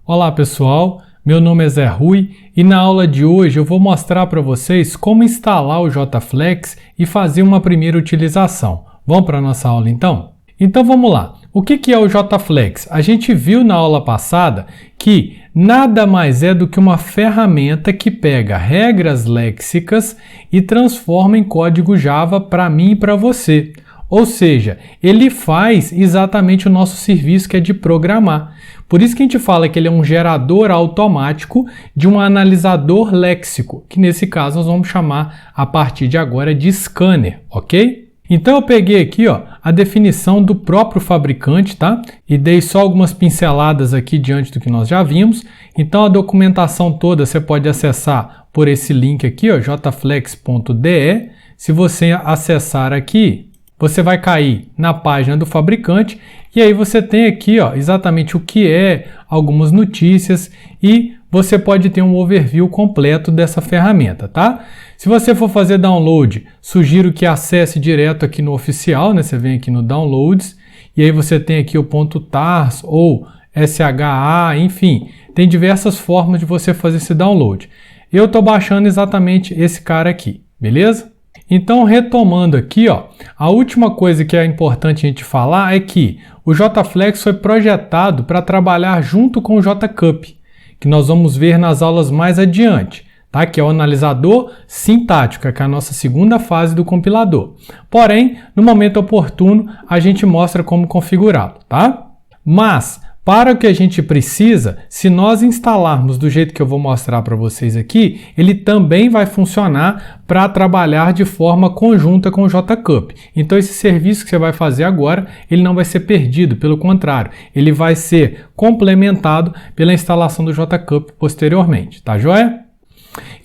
Olá pessoal, meu nome é Zé Rui e na aula de hoje eu vou mostrar para vocês como instalar o JFlex e fazer uma primeira utilização. Vamos para a nossa aula então? Então vamos lá. O que é o JFlex? A gente viu na aula passada que nada mais é do que uma ferramenta que pega regras léxicas e transforma em código Java para mim e para você. Ou seja, ele faz exatamente o nosso serviço que é de programar. Por isso que a gente fala que ele é um gerador automático de um analisador léxico, que nesse caso nós vamos chamar a partir de agora de scanner, ok? Então eu peguei aqui a definição do próprio fabricante, tá? E dei só algumas pinceladas aqui diante do que nós já vimos. Então a documentação toda você pode acessar por esse link aqui, jflex.de. Se você acessar aqui, você vai cair na página do fabricante e aí você tem aqui exatamente o que é, algumas notícias e você pode ter um overview completo dessa ferramenta, tá? Se você for fazer download, sugiro que acesse direto aqui no oficial, né? Você vem aqui no Downloads e aí você tem aqui o .tars ou SHA, enfim, tem diversas formas de você fazer esse download. Eu estou baixando exatamente esse cara aqui, beleza? Então, retomando aqui, a última coisa que é importante a gente falar é que o JFlex foi projetado para trabalhar junto com o JCup, que nós vamos ver nas aulas mais adiante, tá? Que é o analisador sintático, que é a nossa segunda fase do compilador. Porém, no momento oportuno, a gente mostra como configurá-lo, tá? Mas, para o que a gente precisa, se nós instalarmos do jeito que eu vou mostrar para vocês aqui, ele também vai funcionar para trabalhar de forma conjunta com o JCup. Então esse serviço que você vai fazer agora, ele não vai ser perdido, pelo contrário, ele vai ser complementado pela instalação do JCup posteriormente, tá joia?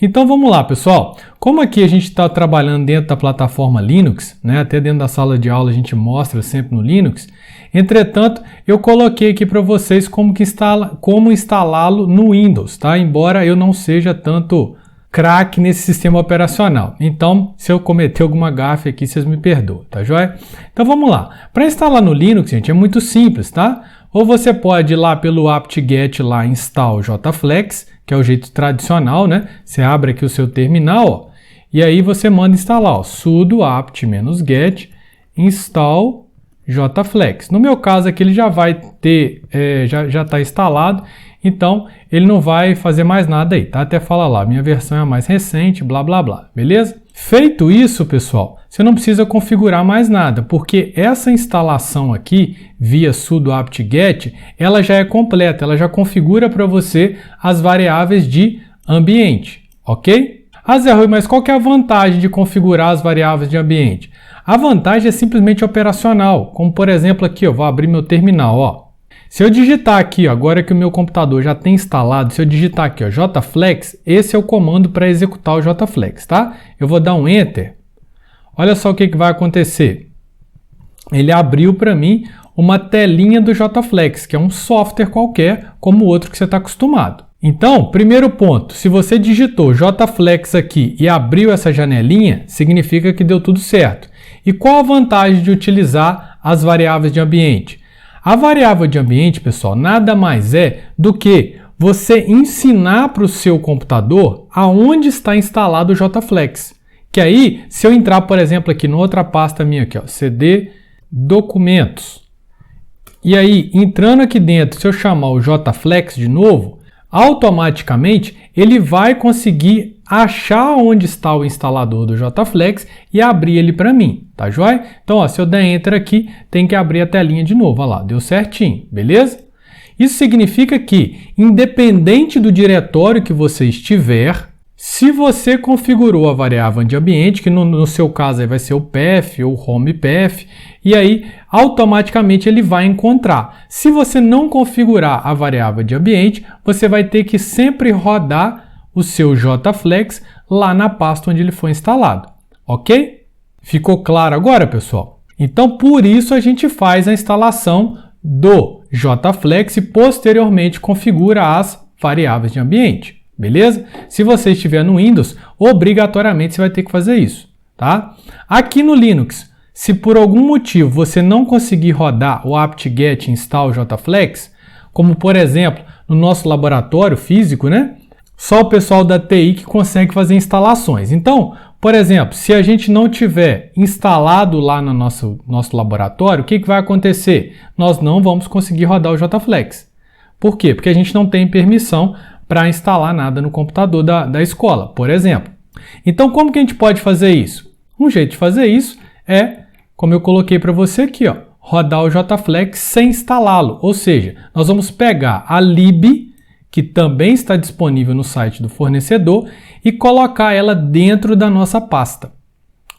Então vamos lá, pessoal. Como aqui a gente está trabalhando dentro da plataforma Linux, né? Até dentro da sala de aula a gente mostra sempre no Linux. Entretanto, eu coloquei aqui para vocês como instalá-lo no Windows, tá? Embora eu não seja tanto craque nesse sistema operacional. Então, se eu cometer alguma gafe aqui, vocês me perdoam, tá joia? Então vamos lá. Para instalar no Linux, gente, é muito simples, tá? Ou você pode ir lá pelo apt-get lá install JFlex, que é o jeito tradicional, né? Você abre aqui o seu terminal, e aí você manda instalar, sudo apt-get install JFlex. No meu caso aqui ele já vai ter, já está instalado, então ele não vai fazer mais nada aí, tá? Até fala lá, minha versão é a mais recente, blá blá blá, beleza? Feito isso, pessoal, você não precisa configurar mais nada, porque essa instalação aqui, via sudo apt-get, ela já é completa, ela já configura para você as variáveis de ambiente, ok? Ah, Zé Rui, mas qual que é a vantagem de configurar as variáveis de ambiente? A vantagem é simplesmente operacional, como por exemplo aqui, eu vou abrir meu terminal, Se eu digitar aqui, agora que o meu computador já tem instalado, se eu digitar aqui, JFlex, esse é o comando para executar o JFlex, tá? Eu vou dar um Enter. Olha só o que vai acontecer. Ele abriu para mim uma telinha do JFlex, que é um software qualquer, como o outro que você está acostumado. Então, primeiro ponto, se você digitou JFlex aqui e abriu essa janelinha, significa que deu tudo certo. E qual a vantagem de utilizar as variáveis de ambiente? A variável de ambiente, pessoal, nada mais é do que você ensinar para o seu computador aonde está instalado o JFlex. Que aí, se eu entrar, por exemplo, aqui na outra pasta minha, aqui, CD Documentos, e aí, entrando aqui dentro, se eu chamar o JFlex de novo, automaticamente ele vai conseguir achar onde está o instalador do JFlex e abrir ele para mim, tá joia? Então, se eu der Enter aqui, tem que abrir a telinha de novo, olha lá, deu certinho, beleza? Isso significa que, independente do diretório que você estiver, se você configurou a variável de ambiente, que no seu caso aí vai ser o path ou home path, e aí automaticamente ele vai encontrar. Se você não configurar a variável de ambiente, você vai ter que sempre rodar o seu JFlex lá na pasta onde ele foi instalado, ok? Ficou claro agora, pessoal? Então, por isso a gente faz a instalação do JFlex e posteriormente configura as variáveis de ambiente. Beleza? Se você estiver no Windows, obrigatoriamente você vai ter que fazer isso, tá? Aqui no Linux, se por algum motivo você não conseguir rodar o apt-get install JFlex, como por exemplo, no nosso laboratório físico, né? Só o pessoal da TI que consegue fazer instalações. Então, por exemplo, se a gente não tiver instalado lá no nosso laboratório, o que vai acontecer? Nós não vamos conseguir rodar o JFlex. Por quê? Porque a gente não tem permissão para instalar nada no computador da escola, por exemplo. Então, como que a gente pode fazer isso? Um jeito de fazer isso é, como eu coloquei para você aqui, ó, rodar o JFlex sem instalá-lo. Ou seja, nós vamos pegar a lib, que também está disponível no site do fornecedor, e colocar ela dentro da nossa pasta.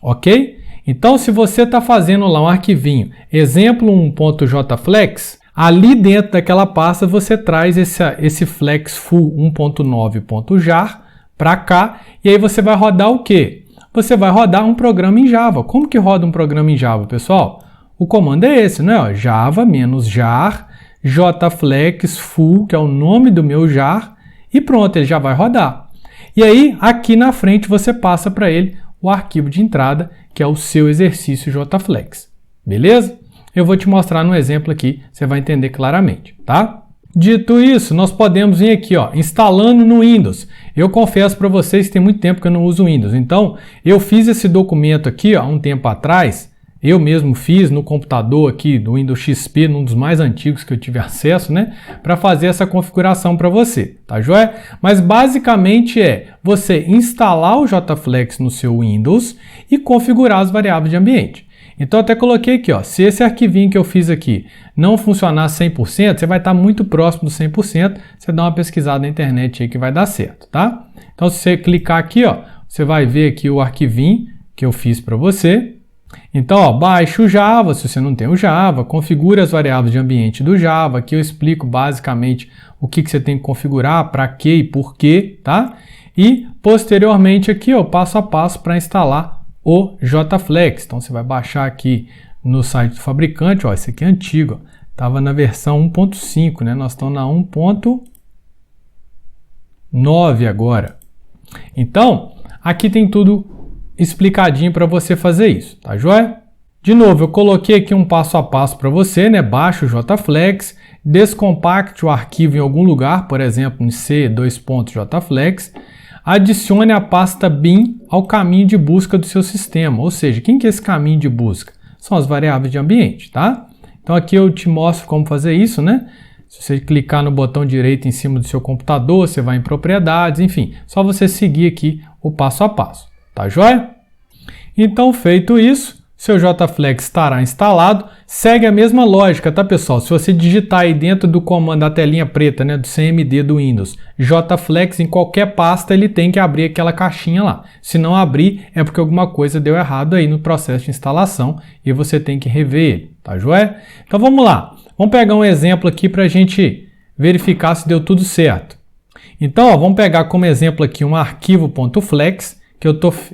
Ok? Então, se você está fazendo lá um arquivinho, exemplo 1.jflex, ali dentro daquela pasta você traz esse flex full 1.9.jar para cá, e aí você vai rodar o quê? Você vai rodar um programa em Java. Como que roda um programa em Java, pessoal? O comando é esse, né? Java-jar jflex full, que é o nome do meu jar, e pronto, ele já vai rodar. E aí, aqui na frente, você passa para ele o arquivo de entrada, que é o seu exercício jflex. Beleza? Eu vou te mostrar no exemplo aqui, você vai entender claramente, tá? Dito isso, nós podemos vir aqui, ó, instalando no Windows. Eu confesso para vocês que tem muito tempo que eu não uso o Windows. Então, eu fiz esse documento aqui, ó, há um tempo atrás. Eu mesmo fiz no computador aqui do Windows XP, num dos mais antigos que eu tive acesso, né? Para fazer essa configuração para você, tá joia? Mas basicamente é você instalar o JFlex no seu Windows e configurar as variáveis de ambiente. Então, eu até coloquei aqui, ó, se esse arquivinho que eu fiz aqui não funcionar 100%, você vai estar muito próximo do 100%, você dá uma pesquisada na internet aí que vai dar certo, tá? Então, se você clicar aqui, ó, você vai ver aqui o arquivinho que eu fiz para você. Então, ó, baixa o Java, se você não tem o Java, configura as variáveis de ambiente do Java, aqui eu explico basicamente o que você tem que configurar, para quê e por quê, tá? E, posteriormente aqui, ó, passo a passo para instalar o JFlex. Então, você vai baixar aqui no site do fabricante, ó, esse aqui é antigo, estava na versão 1.5, né? Nós estamos na 1.9 agora. Então, aqui tem tudo explicadinho para você fazer isso, tá joia? De novo, eu coloquei aqui um passo a passo para você, né? Baixa o JFlex, descompacte o arquivo em algum lugar, por exemplo, em C2.jflex, adicione a pasta bin ao caminho de busca do seu sistema, ou seja, quem que é esse caminho de busca? São as variáveis de ambiente, tá? Então aqui eu te mostro como fazer isso, né? Se você clicar no botão direito em cima do seu computador, você vai em propriedades, enfim, só você seguir aqui o passo a passo. Tá joia? Então, feito isso, seu JFlex estará instalado. Segue a mesma lógica, tá, pessoal? Se você digitar aí dentro do comando da telinha preta, né, do CMD do Windows, JFlex em qualquer pasta, ele tem que abrir aquela caixinha lá. Se não abrir, é porque alguma coisa deu errado aí no processo de instalação e você tem que rever ele, tá joia? Então, vamos lá. Vamos pegar um exemplo aqui para a gente verificar se deu tudo certo. Então, ó, vamos pegar como exemplo aqui um arquivo.flex,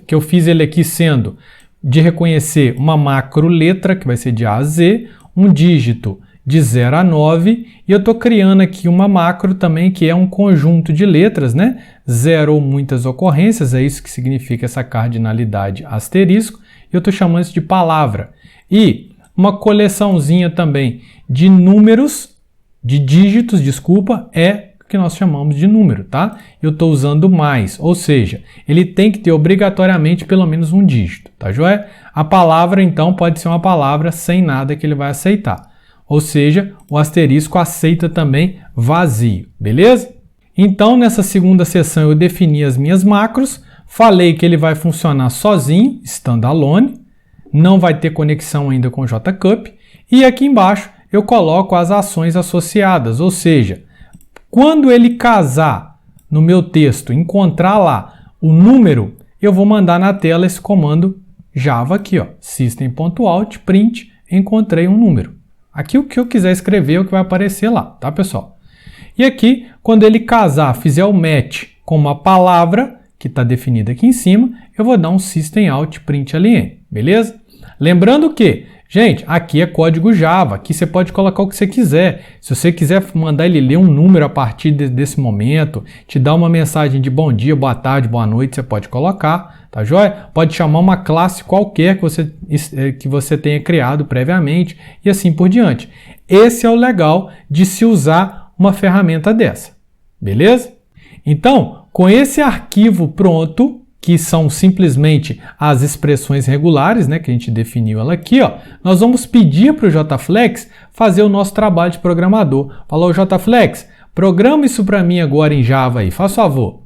que eu fiz ele aqui sendo de reconhecer uma macro letra, que vai ser de A a Z, um dígito de 0 a 9, e eu estou criando aqui uma macro também, que é um conjunto de letras, né? 0 ou muitas ocorrências, é isso que significa essa cardinalidade asterisco, e eu estou chamando isso de palavra. E uma coleçãozinha também de números, de dígitos, desculpa, é que nós chamamos de número, tá? Eu estou usando mais, ou seja, ele tem que ter obrigatoriamente pelo menos um dígito, tá joia? A palavra, então, pode ser uma palavra sem nada que ele vai aceitar. Ou seja, o asterisco aceita também vazio, beleza? Então, nessa segunda seção eu defini as minhas macros, falei que ele vai funcionar sozinho, standalone, não vai ter conexão ainda com o JCup, e aqui embaixo eu coloco as ações associadas, ou seja, quando ele casar no meu texto, encontrar lá o número, eu vou mandar na tela esse comando Java aqui, ó, system.out print, encontrei um número. Aqui o que eu quiser escrever é o que vai aparecer lá, tá, pessoal? E aqui, quando ele casar, fizer o match com uma palavra que está definida aqui em cima, eu vou dar um system.out println, beleza? Lembrando que, gente, aqui é código Java, aqui você pode colocar o que você quiser. Se você quiser mandar ele ler um número a partir desse momento, te dar uma mensagem de bom dia, boa tarde, boa noite, você pode colocar, tá joia? Pode chamar uma classe qualquer que você tenha criado previamente e assim por diante. Esse é o legal de se usar uma ferramenta dessa, beleza? Então, com esse arquivo pronto, que são simplesmente as expressões regulares, né, que a gente definiu ela aqui, ó, nós vamos pedir para o JFlex fazer o nosso trabalho de programador. Falou, JFlex, programa isso para mim agora em Java aí, faz favor.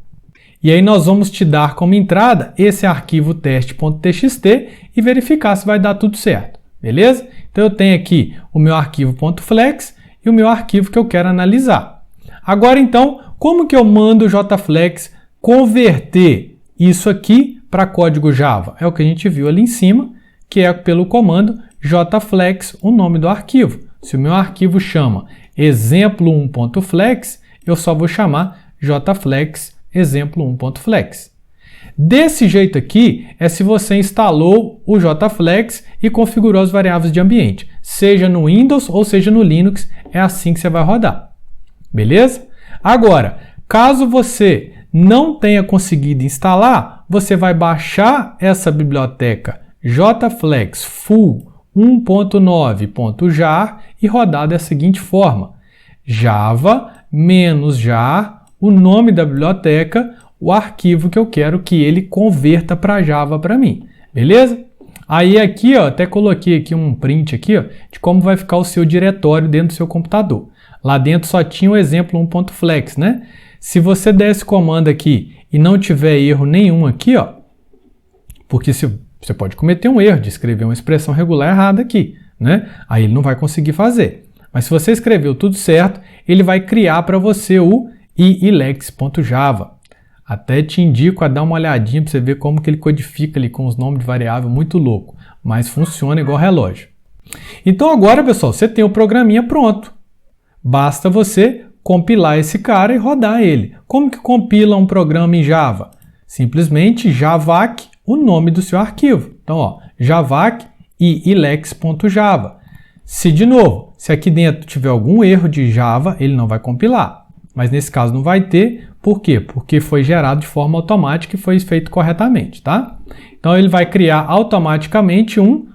E aí nós vamos te dar como entrada esse arquivo teste.txt e verificar se vai dar tudo certo, beleza? Então eu tenho aqui o meu arquivo .flex e o meu arquivo que eu quero analisar. Agora então, como que eu mando o JFlex converter isso aqui para código Java? É o que a gente viu ali em cima, que é pelo comando jflex, o nome do arquivo. Se o meu arquivo chama exemplo1.flex, eu só vou chamar jflex exemplo1.flex. Desse jeito aqui é se você instalou o JFlex e configurou as variáveis de ambiente. Seja no Windows ou seja no Linux, é assim que você vai rodar. Beleza? Agora, caso você não tenha conseguido instalar, você vai baixar essa biblioteca jflex full 1.9.jar e rodar da seguinte forma: java-jar, o nome da biblioteca, o arquivo que eu quero que ele converta para Java para mim, beleza? Aí aqui, ó, até coloquei aqui um print aqui, ó, de como vai ficar o seu diretório dentro do seu computador. Lá dentro só tinha o exemplo 1.flex, né? Se você der esse comando aqui e não tiver erro nenhum aqui, ó, porque você pode cometer um erro de escrever uma expressão regular errada aqui, né? Aí ele não vai conseguir fazer. Mas se você escreveu tudo certo, ele vai criar para você o ilex.java. Até te indico a dar uma olhadinha para você ver como que ele codifica ali com os nomes de variável, muito louco, mas funciona igual relógio. Então agora, pessoal, você tem o programinha pronto. Basta você compilar esse cara e rodar ele. Como que compila um programa em Java? Simplesmente javac, o nome do seu arquivo. Então, ó, javac e ilex.java. Se aqui dentro tiver algum erro de Java, ele não vai compilar. Mas nesse caso não vai ter. Por quê? Porque foi gerado de forma automática e foi feito corretamente, tá? Então ele vai criar automaticamente um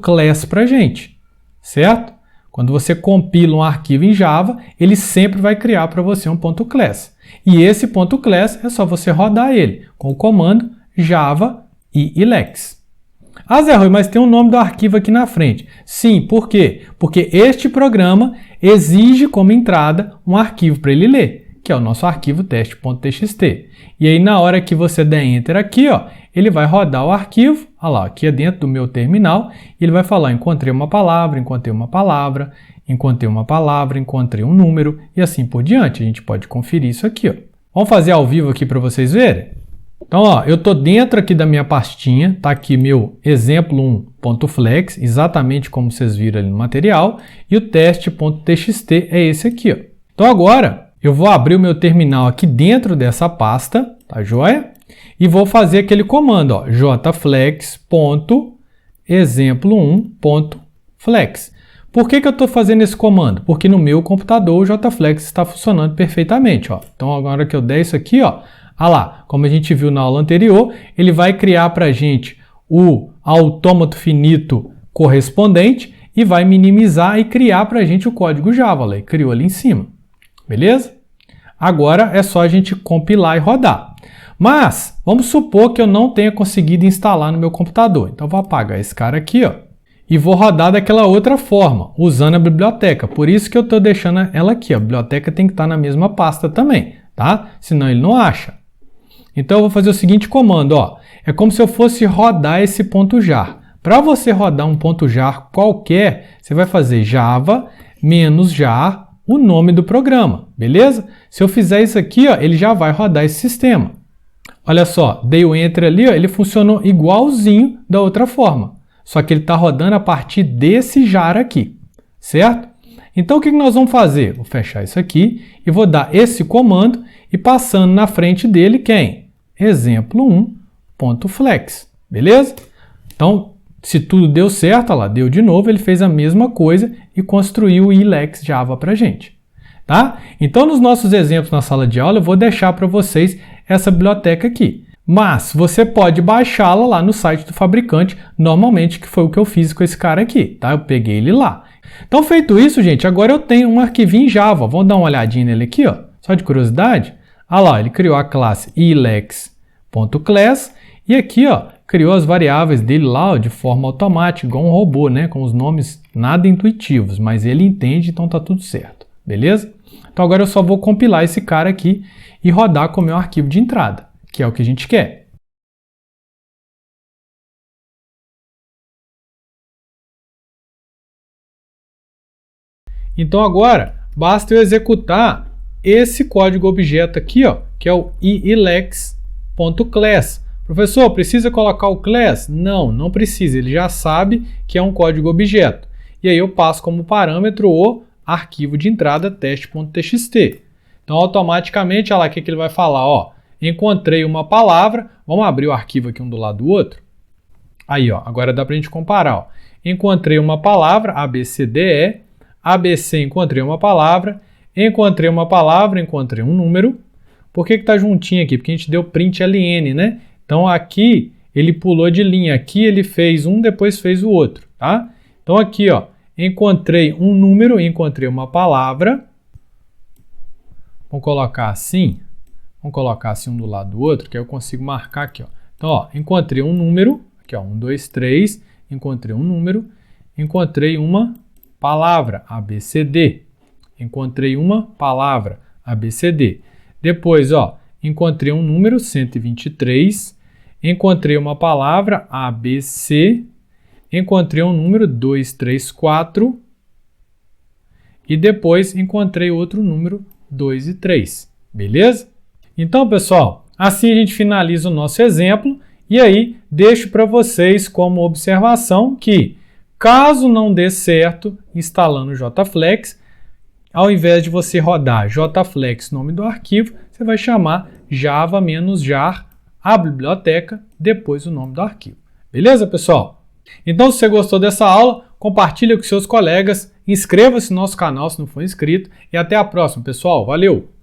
.class para a gente, certo? Quando você compila um arquivo em Java, ele sempre vai criar para você um .class. E esse .class é só você rodar ele com o comando java e ilex. Ah, Zé Rui, mas tem o nome do arquivo aqui na frente. Sim, por quê? Porque este programa exige como entrada um arquivo para ele ler, que é o nosso arquivo teste.txt. E aí na hora que você der Enter aqui, ó, ele vai rodar o arquivo, olha lá, aqui é dentro do meu terminal, e ele vai falar, encontrei uma palavra, encontrei uma palavra, encontrei uma palavra, encontrei um número, e assim por diante. A gente pode conferir isso aqui, ó. Vamos fazer ao vivo aqui para vocês verem? Então, ó, eu estou dentro aqui da minha pastinha, tá aqui meu exemplo1.flex, exatamente como vocês viram ali no material, e o teste.txt é esse aqui, ó. Então agora, eu vou abrir o meu terminal aqui dentro dessa pasta, tá joia? E vou fazer aquele comando, ó, jflex.exemplo1.flex. Por que eu estou fazendo esse comando? Porque no meu computador o JFlex está funcionando perfeitamente, ó. Então agora que eu der isso aqui, ó, ah lá, como a gente viu na aula anterior, ele vai criar para a gente o autômato finito correspondente e vai minimizar e criar para a gente o código Java. Ele criou ali em cima. Beleza? Agora é só a gente compilar e rodar. Mas, vamos supor que eu não tenha conseguido instalar no meu computador. Então, eu vou apagar esse cara aqui, ó, e vou rodar daquela outra forma, usando a biblioteca. Por isso que eu estou deixando ela aqui. A biblioteca tem que estar na mesma pasta também, tá? Senão ele não acha. Então, eu vou fazer o seguinte comando, ó. É como se eu fosse rodar esse .jar. Para você rodar um .jar qualquer, você vai fazer java-jar, o nome do programa, beleza? Se eu fizer isso aqui, ó, ele já vai rodar esse sistema. Olha só, dei o Enter ali, ó, ele funcionou igualzinho da outra forma. Só que ele está rodando a partir desse jar aqui, certo? Então, o que nós vamos fazer? Vou fechar isso aqui e vou dar esse comando e passando na frente dele quem? Exemplo1.flex, beleza? Então, se tudo deu certo, olha lá, deu de novo, ele fez a mesma coisa e construiu o ilex Java para a gente, tá? Então, nos nossos exemplos na sala de aula, eu vou deixar para vocês essa biblioteca aqui. Mas você pode baixá-la lá no site do fabricante, normalmente, que foi o que eu fiz com esse cara aqui, tá? Eu peguei ele lá. Então, feito isso, gente, agora eu tenho um arquivinho em Java. Vamos dar uma olhadinha nele aqui, ó, só de curiosidade. Ah lá, ele criou a classe ilex.class e aqui, ó, criou as variáveis dele lá, ó, de forma automática, igual um robô, né, com os nomes nada intuitivos, mas ele entende, então tá tudo certo, beleza? Então agora eu só vou compilar esse cara aqui e rodar com o meu arquivo de entrada, que é o que a gente quer. Então agora, basta eu executar esse código objeto aqui, ó, que é o ilex.class. Professor, precisa colocar o class? Não, não precisa, ele já sabe que é um código objeto. E aí eu passo como parâmetro o arquivo de entrada teste.txt. Então automaticamente, olha lá o que ele vai falar, ó, encontrei uma palavra, vamos abrir o arquivo aqui um do lado do outro. Aí, ó, agora dá pra gente comparar, ó. Encontrei uma palavra, ABCDE, ABC, encontrei uma palavra, encontrei um número. Por que está juntinho aqui? Porque a gente deu print ln, né? Então aqui ele pulou de linha, aqui ele fez um, depois fez o outro, tá? Então aqui, ó, encontrei um número, encontrei uma palavra. Vamos colocar assim um do lado do outro, que aí eu consigo marcar aqui, ó. Então, ó, encontrei um número, aqui ó, 1, 2, 3, encontrei um número, encontrei uma palavra, ABCD. Encontrei uma palavra, ABCD. Depois, ó, encontrei um número, 123. Encontrei uma palavra, ABC. Encontrei um número, 234. E depois encontrei outro número, 2 e 3. Beleza? Então, pessoal, assim a gente finaliza o nosso exemplo. E aí, deixo para vocês como observação que, caso não dê certo instalando o JFlex, ao invés de você rodar JFlex, nome do arquivo, você vai chamar java-jar, a biblioteca, depois o nome do arquivo. Beleza, pessoal? Então, se você gostou dessa aula, compartilhe com seus colegas, inscreva-se no nosso canal se não for inscrito e até a próxima, pessoal. Valeu!